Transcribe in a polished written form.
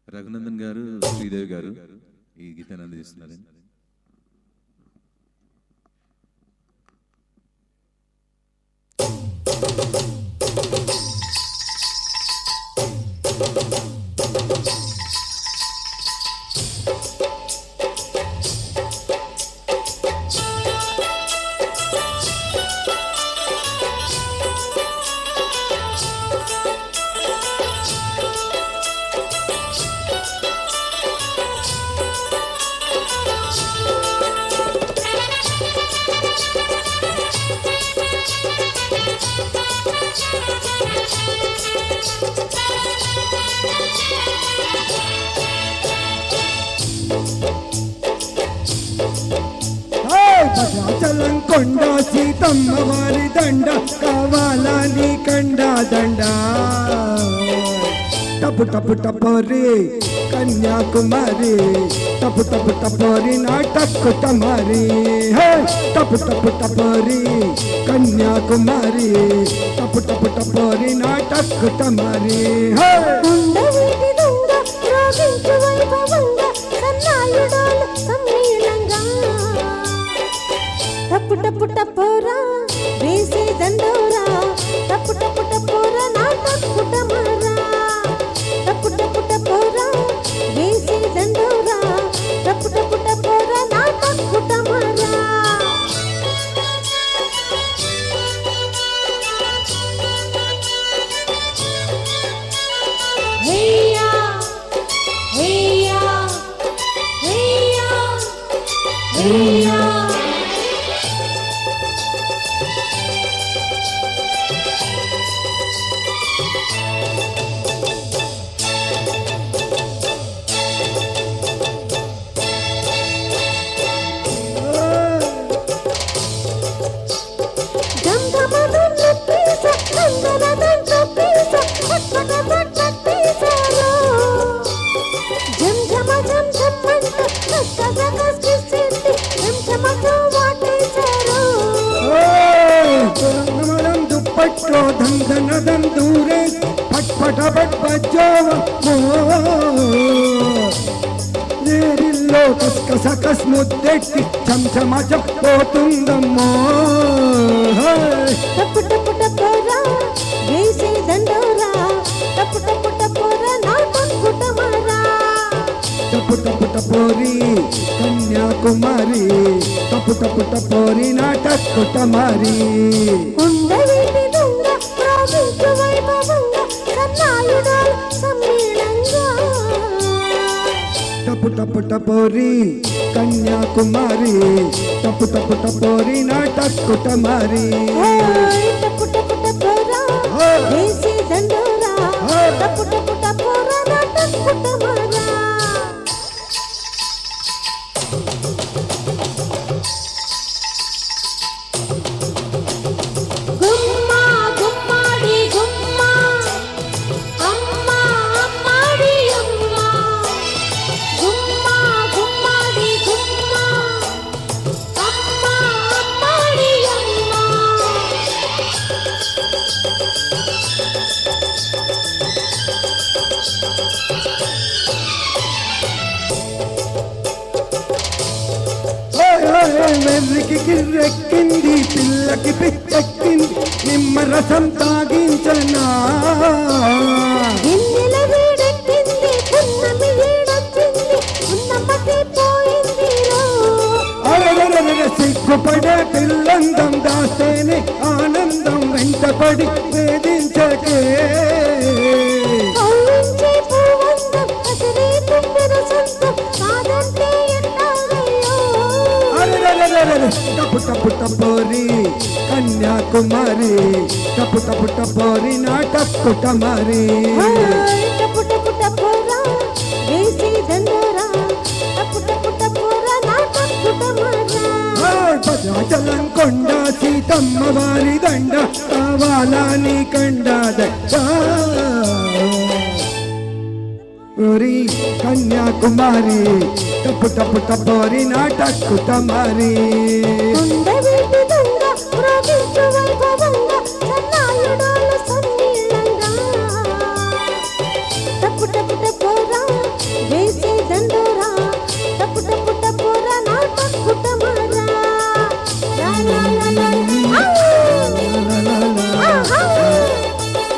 రఘునందన్ గారు, శ్రీదేవి గారు ఈ గీతాన్ని అందిస్తున్నారండి. కొండ సీతమ్మ వారి దండ కావాలా నీ కండ దండ టపు టపు టపోరి కన్యాకుమారి టపు టపు టపోరి నాటక్కు తమారి టపు టపు టపోరి కన్యాకుమారి టపు టపు టపోరి నాటక్కు తమారి టపు టపు టపోరా వేసే దండోరా టపు టపు టపోరా నాటక్కు తమారా టపు టపు టపోరా వేసే దండోరా టపు టపు టపోరా నాటక్కు తమారా హేయా హేయా హేయా హేయా దుప్పట్లో దందనదం దూరే పట్పట పట్ బజ్జోరిల్లో కస్కస కస్ ముద్దెట్టి చంచమ చెప్పోతుందమ్మో టపు టపు టపోరా వేసే దండోరా టపు టపు టపోరా నాటక్కు తమారా టపు టపు టపోరి కన్యాకుమారి టపు టపు టపోరి నాటక్కు తమారి ఉండవేటి దొంగ ప్రావించు వైభవంగా సన్నాయుడాలు సమ్మేళంగా టపు టపు టపోరి కన్యాకుమారి టపు టపు టపోరి నాటక్కు తమారి టపు టపు టపోరా వేసే దండోరా టపు టపు టపోరా నాటక్కు తమారా గుమ్మా గుమ్మాడి గుమ్మా అమ్మా అమ్మాడి అమ్మా గుమ్మా గుమ్మాడి గుమ్మా అమ్మా అమ్మాడి అమ్మా మెర్రికి గిర్రెక్కింది పిల్లకి పిచ్చెక్కింది నిమ్మరసం తాగించనా గిన్నెల వేడెక్కింది పున్నమి వేడొచ్చింది ఉన్నమ్మకి పోయిందిరో సిగ్గుపడే పిల్లందం దాస్తేనే ఆనందం వెంటపడి వేధించకే కౌలించే పూవందం కసిరే తుంబిర సొంతం కాదంటే ఎన్నారయ్యో టపు టపు టపోరి కన్యాకుమారి టపు టపు టపోరి నాటక్కు తమారి టపు టపు టపోరా వేసే దండోరా టపు టపు టపోరా నాటక్కు తమారా భద్రాచలం కొండ సీతమ్మ వారి దండ కావాలా నీ కండ దండ ఓరి కన్యాకుమారి టపు టపు టపోరి నాటక్కు తమారి ఉండవేటి దొంగ ప్రావించు వైభవంగా సన్నాయుడాలు సమ్మేళంగా